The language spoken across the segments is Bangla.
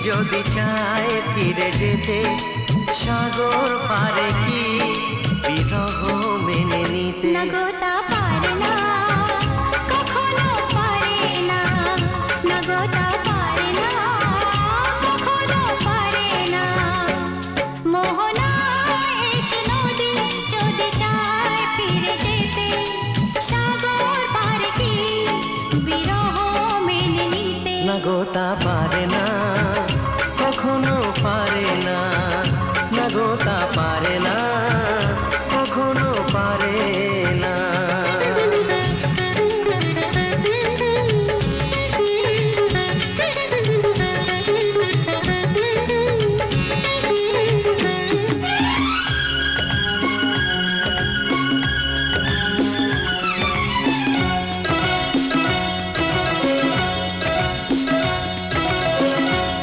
যদি চায় ফিরে যেতে, সাগর পারে কি বিরহ মেনে নিতে? না গো তা পারে না, কখনো পারে না। না গো তা পারে না, কখনো পারে না। মোহনায় এসে নদী যদি চায় ফিরে যেতে, সাগর পারে কি বিরহ মেনে নিতে? না গো তা পারে না, কখনো পারে না। না গো তা পারে না, কখনো পারে না।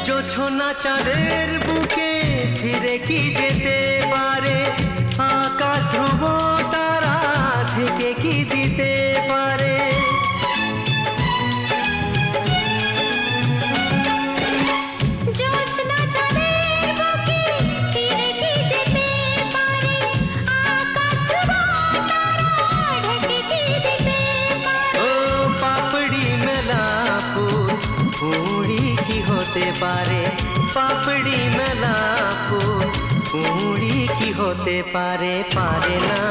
জোছনা চাঁদের বুকে ফিরে কি যেতে পারে? আকাশ ধ্রুব তারা থেকে কি দিতে পারে? জ্যোৎস্না চাঁদের বুকে ফিরে কি যেতে পারে? আকাশ ধ্রুব তারা ঢেকে কি দিতে পারে? ও পাপড়ি মেলা ফুল কুঁড়ি কি হতে পারে? পাপড়ি মেলা ফুল কুঁড়ি কি হতে পারে? পারে না,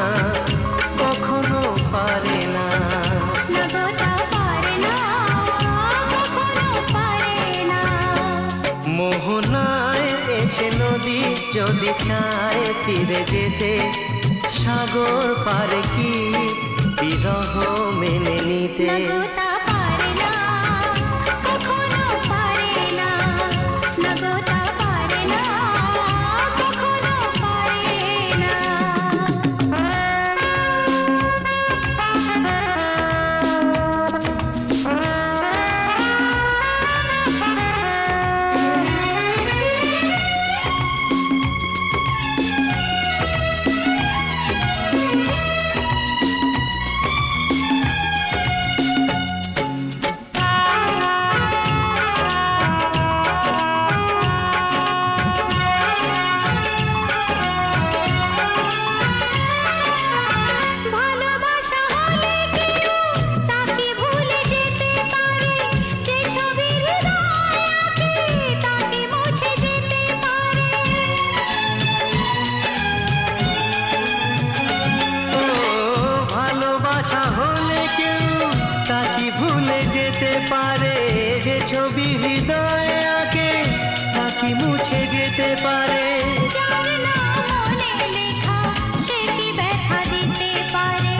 কখনো পারে না। না গো তা পারে না, কখনো পারে না। মোহনায় এসে নদী যদি চায় ফিরে যেতে, সাগর পারে কি বিরহ মেনে নিতে? না গো তা পারে না, কখনো পারে না। না গো তা পারে না, কখনো পারে না। ভালোবাসা হলে কেউ তাকে ভুলে যেতে পারে, যে ছবি হৃদয়ে আঁকে তাকে মুছে যেতে পারে। ও ভালোবাসা হলে কেউ তাকে ভুলে যেতে পারে, যে ছবি হৃদয়ে আঁকে তাকে মুছে যেতে পারে। যার নাম মনে লেখা সে কি ব্যথা দিতে পারে?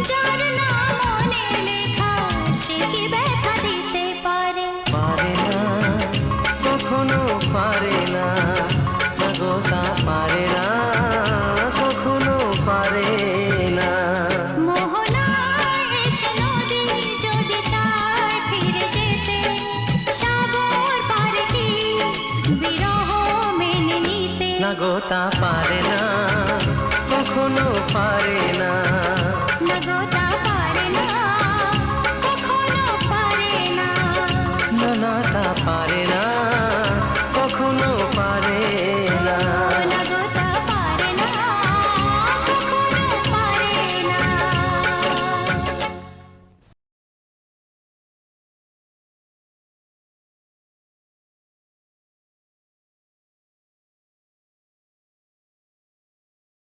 যার নাম মনে লেখা সে কি ব্যথা দিতে পারে? পারে না, কখনো পারে না। না গো তা পারে না, কখনো পারে না। মোহনায় এসে নদী যদি চায় ফিরে যেতে, সাগর পারে কি বিরহ মেনে নিতে? না গো তা পারে না, কখনো পারে না। না গো তা পারে না, কখনো পারে না। না না তা পারে না।